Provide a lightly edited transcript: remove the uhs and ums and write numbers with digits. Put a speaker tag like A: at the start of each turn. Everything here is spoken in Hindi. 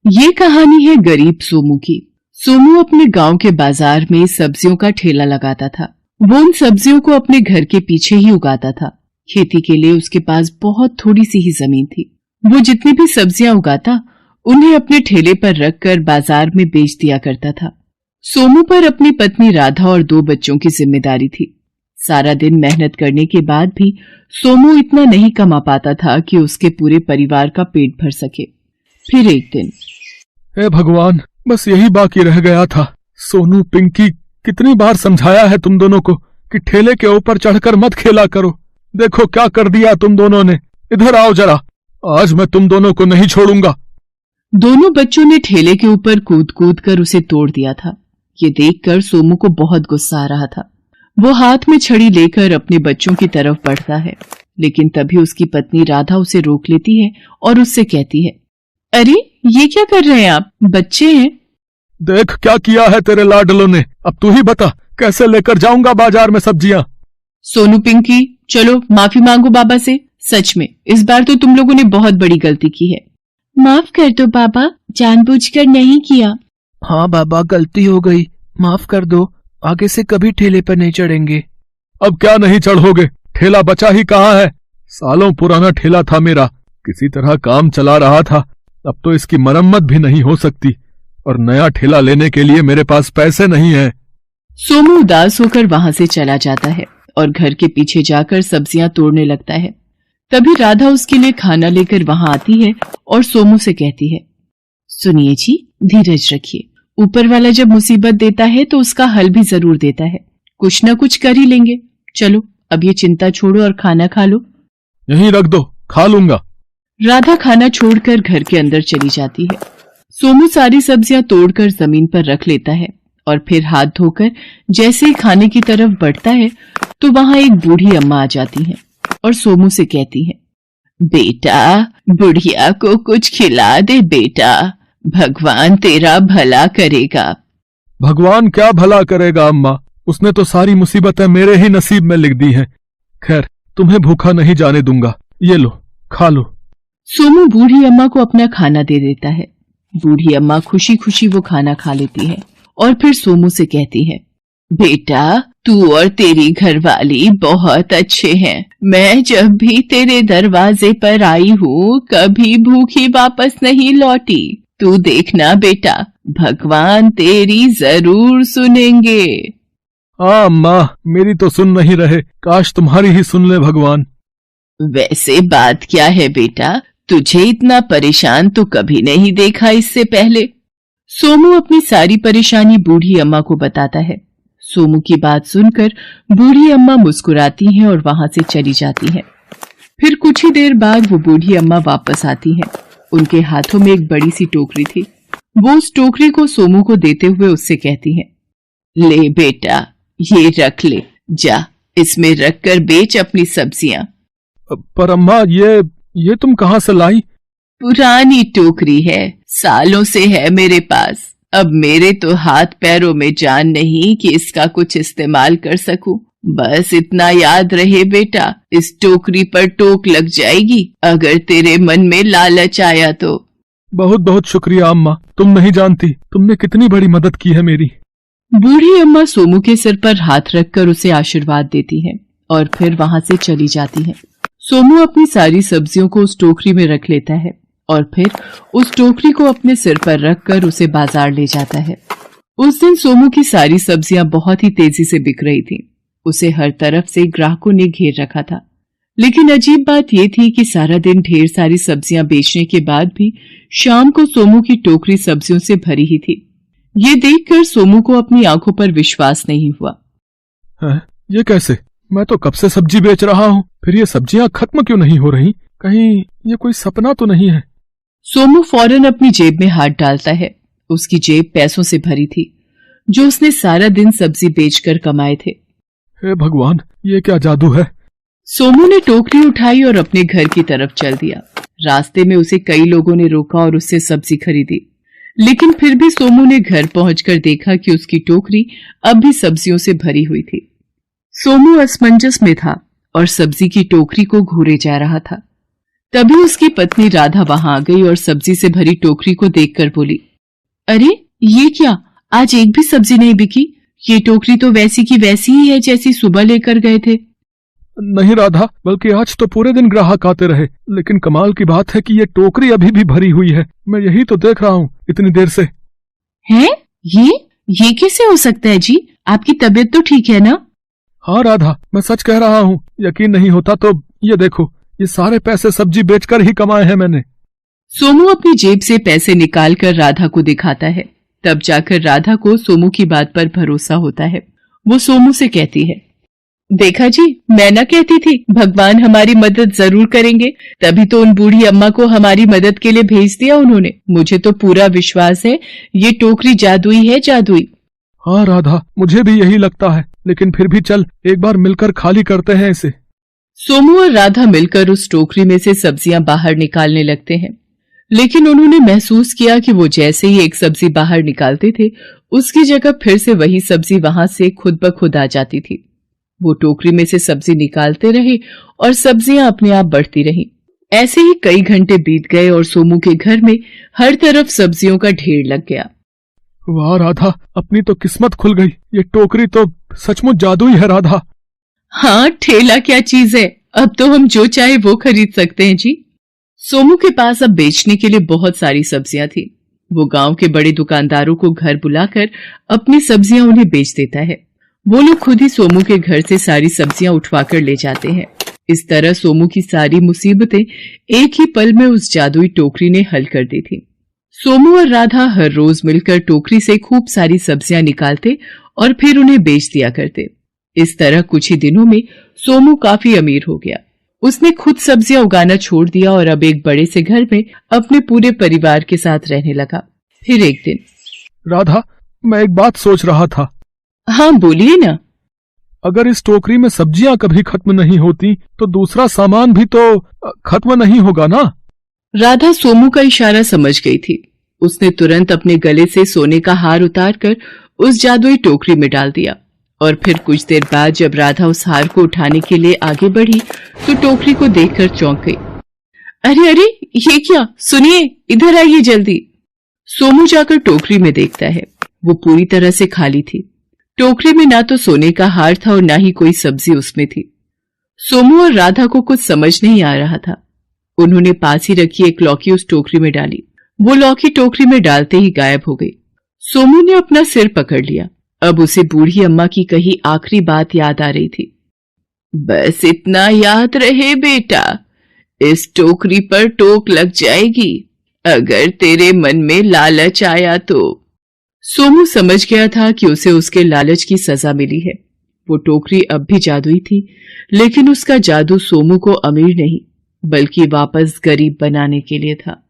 A: ये कहानी है गरीब सोमू की। सोमू अपने गांव के बाजार में सब्जियों का ठेला लगाता था। वो उन सब्जियों को अपने घर के पीछे ही उगाता था। खेती के लिए उसके पास बहुत थोड़ी सी ही जमीन थी। वो जितनी भी सब्जियां उगाता उन्हें अपने ठेले पर रखकर बाजार में बेच दिया करता था। सोमू पर अपनी पत्नी राधा और 2 बच्चों की जिम्मेदारी थी। सारा दिन मेहनत करने के बाद भी सोमू इतना नहीं कमा पाता था कि उसके पूरे परिवार का पेट भर सके। फिर एक दिन,
B: हे भगवान, बस यही बाकी रह गया था। सोनू, पिंकी, कितनी बार समझाया है तुम दोनों को कि ठेले के ऊपर चढ़कर मत खेला करो। देखो क्या कर दिया तुम दोनों ने। इधर आओ जरा, आज मैं तुम दोनों को नहीं छोड़ूंगा।
A: दोनों बच्चों ने ठेले के ऊपर कूद कूद कर उसे तोड़ दिया था। ये देखकर सोमू को बहुत गुस्सा आ रहा था। वो हाथ में छड़ी लेकर अपने बच्चों की तरफ बढ़ता है, लेकिन तभी उसकी पत्नी राधा उसे रोक लेती है और उससे कहती है, अरे ये क्या कर रहे हैं आप? बच्चे हैं।
B: देख क्या किया है तेरे लाडलों ने। अब तू ही बता, कैसे लेकर जाऊंगा बाजार में सब्जियां।
A: सोनू, पिंकी, चलो माफी मांगो बाबा से। सच में इस बार तो तुम लोगों ने बहुत बड़ी गलती की है। माफ कर दो बाबा, जानबूझकर नहीं किया।
C: हाँ बाबा, गलती हो गई, माफ कर दो। आगे से कभी ठेले पर नहीं चढ़ेंगे।
B: अब क्या नहीं चढ़ोगे? ठेला बचा ही कहाँ है? सालों पुराना ठेला था मेरा, किसी तरह काम चला रहा था। अब तो इसकी मरम्मत भी नहीं हो सकती और नया ठेला लेने के लिए मेरे पास पैसे नहीं है।
A: सोमू उदास होकर वहां से चला जाता है और घर के पीछे जाकर सब्जियां तोड़ने लगता है। तभी राधा उसके लिए खाना लेकर वहां आती है और सोमू से कहती है, सुनिए जी, धीरज रखिए। ऊपर वाला जब मुसीबत देता है तो उसका हल भी जरूर देता है। कुछ ना कुछ कर ही लेंगे। चलो अब ये चिंता छोड़ो और खाना खा लो।
B: यहीं रख दो, खा लूंगा।
A: राधा खाना छोड़कर घर के अंदर चली जाती है। सोमू सारी सब्जियां तोड़कर जमीन पर रख लेता है और फिर हाथ धोकर जैसे ही खाने की तरफ बढ़ता है तो वहां एक बूढ़ी अम्मा आ जाती है और सोमू से कहती है, बेटा, बुढ़िया को कुछ खिला दे बेटा, भगवान तेरा भला करेगा।
B: भगवान क्या भला करेगा अम्मा, उसने तो सारी मुसीबतें मेरे ही नसीब में लिख दी हैं। खैर, तुम्हें भूखा नहीं जाने दूंगा, ये लो, खा लो।
A: सोमू बूढ़ी अम्मा को अपना खाना दे देता है। बूढ़ी अम्मा खुशी खुशी वो खाना खा लेती है और फिर सोमू से कहती है, बेटा, तू और तेरी घरवाली बहुत अच्छे हैं। मैं जब भी तेरे दरवाजे पर आई हूँ कभी भूखी वापस नहीं लौटी। तू देखना बेटा, भगवान तेरी जरूर सुनेंगे।
B: हाँ अम्मा, मेरी तो सुन नहीं रहे, काश तुम्हारी ही सुन ले भगवान।
A: वैसे बात क्या है बेटा, तुझे इतना परेशान तो कभी नहीं देखा इससे पहले। सोमू अपनी सारी परेशानी बूढ़ी अम्मा को बताता है। सोमू की बात सुनकर बूढ़ी अम्मा मुस्कुराती हैं और वहां से चली जाती हैं। फिर कुछ ही देर बाद वो बूढ़ी अम्मा वापस आती हैं। उनके हाथों में एक बड़ी सी टोकरी थी। वो उस टोकरी को सोमू को देते हुए उससे कहती हैं, ले बेटा, ये रख ले, जा इसमें रखकर बेच अपनी सब्जियां।
B: पर अम्मा, ये तुम कहाँ से लाई?
A: पुरानी टोकरी है, सालों से है मेरे पास। अब मेरे तो हाथ पैरों में जान नहीं कि इसका कुछ इस्तेमाल कर सकूं। बस इतना याद रहे बेटा, इस टोकरी पर टोक लग जाएगी अगर तेरे मन में लालच आया तो।
B: बहुत बहुत शुक्रिया अम्मा, तुम नहीं जानती तुमने कितनी बड़ी मदद की है मेरी।
A: बूढ़ी अम्मा सोमू के सिर पर हाथ रखकर उसे आशीर्वाद देती है और फिर वहां से चली जाती है। सोमू अपनी सारी सब्जियों को उस टोकरी में रख लेता है और फिर उस टोकरी को अपने सिर पर रखकर उसे बाजार ले जाता है। उस दिन सोमू की सारी सब्जियां बहुत ही तेजी से बिक रही थी। उसे हर तरफ से ग्राहकों ने घेर रखा था। लेकिन अजीब बात यह थी कि सारा दिन ढेर सारी सब्जियां बेचने के बाद भी शाम को सोमू की टोकरी सब्जियों से भरी ही थी। ये देखकर सोमू को अपनी आंखों पर विश्वास नहीं हुआ।
B: ये कैसे? मैं तो कब से सब्जी बेच रहा हूँ, फिर ये सब्जियां खत्म क्यों नहीं हो रही? कहीं ये कोई सपना तो नहीं है?
A: सोमू फौरन अपनी जेब में हाथ डालता है। उसकी जेब पैसों से भरी थी जो उसने सारा दिन सब्जी बेचकर कमाए थे।
B: हे भगवान, ये क्या जादू है?
A: सोमू ने टोकरी उठाई और अपने घर की तरफ चल दिया। रास्ते में उसे कई लोगों ने रोका और उससे सब्जी खरीदी, लेकिन फिर भी सोमू ने घर पहुंचकर देखा कि उसकी टोकरी अब भी सब्जियों से भरी हुई थी। सोमू असमंजस में था और सब्जी की टोकरी को घूरे जा रहा था। तभी उसकी पत्नी राधा वहां आ गई और सब्जी से भरी टोकरी को देखकर बोली, अरे ये क्या, आज एक भी सब्जी नहीं बिकी? ये टोकरी तो वैसी की वैसी ही है जैसी सुबह लेकर गए थे।
B: नहीं राधा, बल्कि आज तो पूरे दिन ग्राहक आते रहे, लेकिन कमाल की बात है कि ये टोकरी अभी भी भरी हुई है। मैं यही तो देख रहा हूँ इतनी देर से।
A: हैं? ये कैसे हो सकता है जी? आपकी तबीयत तो ठीक है ना?
B: हाँ राधा, मैं सच कह रहा हूँ। यकीन नहीं होता तो ये देखो, ये सारे पैसे सब्जी बेचकर ही कमाए हैं मैंने।
A: सोमू अपनी जेब से पैसे निकालकर राधा को दिखाता है। तब जाकर राधा को सोमू की बात पर भरोसा होता है। वो सोमू से कहती है, देखा जी, मैं ना कहती थी भगवान हमारी मदद जरूर करेंगे, तभी तो उन बूढ़ी अम्मा को हमारी मदद के लिए भेज दिया उन्होंने। मुझे तो पूरा विश्वास है ये टोकरी जादुई है, जादुई।
B: हाँ राधा, मुझे भी यही लगता है, लेकिन फिर भी चल एक बार मिलकर खाली करते हैं इसे।
A: सोमू और राधा मिलकर उस टोकरी में से सब्जियां बाहर निकालने लगते हैं, लेकिन उन्होंने महसूस किया कि वो जैसे ही एक सब्जी बाहर निकालते थे, उसकी जगह फिर से वही सब्जी वहां से खुद ब खुद आ जाती थी। वो टोकरी में से सब्जी निकालते रहे और सब्जियां अपने आप बढ़ती रहीं। ऐसे ही कई घंटे बीत गए और सोमू के घर में हर तरफ सब्जियों का ढेर लग गया।
B: वाह राधा, अपनी तो किस्मत खुल गई। ये टोकरी तो सचमुच जादुई है राधा।
A: हाँ, ठेला क्या चीज है, अब तो हम जो चाहे वो खरीद सकते हैं जी। सोमू के पास अब बेचने के लिए बहुत सारी सब्जियां थी। वो गांव के बड़े दुकानदारों को घर बुलाकर अपनी सब्जियां उन्हें बेच देता है। वो लोग खुद ही सोमू के घर से सारी सब्जियां उठवाकर ले जाते हैं। इस तरह सोमू की सारी मुसीबतें एक ही पल में उस जादुई टोकरी ने हल कर दी थी। सोमू और राधा हर रोज मिलकर टोकरी से खूब सारी सब्जियां निकालते और फिर उन्हें बेच दिया करते। इस तरह कुछ ही दिनों में सोमू काफी अमीर हो गया। उसने खुद सब्जियां उगाना छोड़ दिया और अब एक बड़े से घर में अपने पूरे परिवार के साथ रहने लगा। फिर एक दिन,
B: राधा, मैं एक बात सोच रहा था।
A: हाँ बोलिए ना।
B: अगर इस टोकरी में सब्जियां कभी खत्म नहीं होती तो दूसरा सामान भी तो खत्म नहीं होगा ना?
A: राधा सोमू का इशारा समझ गई थी। उसने तुरंत अपने गले से सोने का हार उतारकर उस जादुई टोकरी में डाल दिया और फिर कुछ देर बाद जब राधा उस हार को उठाने के लिए आगे बढ़ी तो टोकरी को देखकर चौंक गई। अरे अरे, ये क्या? सुनिए, इधर आइए जल्दी। सोमू जाकर टोकरी में देखता है। वो पूरी तरह से खाली थी। टोकरी में ना तो सोने का हार था और ना ही कोई सब्जी उसमें थी। सोमू और राधा को कुछ समझ नहीं आ रहा था। उन्होंने पास ही रखी एक लौकी उस टोकरी में डाली। वो लौकी टोकरी में डालते ही गायब हो गई। सोमू ने अपना सिर पकड़ लिया। अब उसे बूढ़ी अम्मा की कही आखिरी बात याद आ रही थी। बस इतना याद रहे बेटा, इस टोकरी पर टोक लग जाएगी अगर तेरे मन में लालच आया तो। सोमू समझ गया था कि उसे उसके लालच की सजा मिली है। वो टोकरी अब भी जादुई थी, लेकिन उसका जादू सोमू को अमीर नहीं बल्कि वापस गरीब बनाने के लिए था।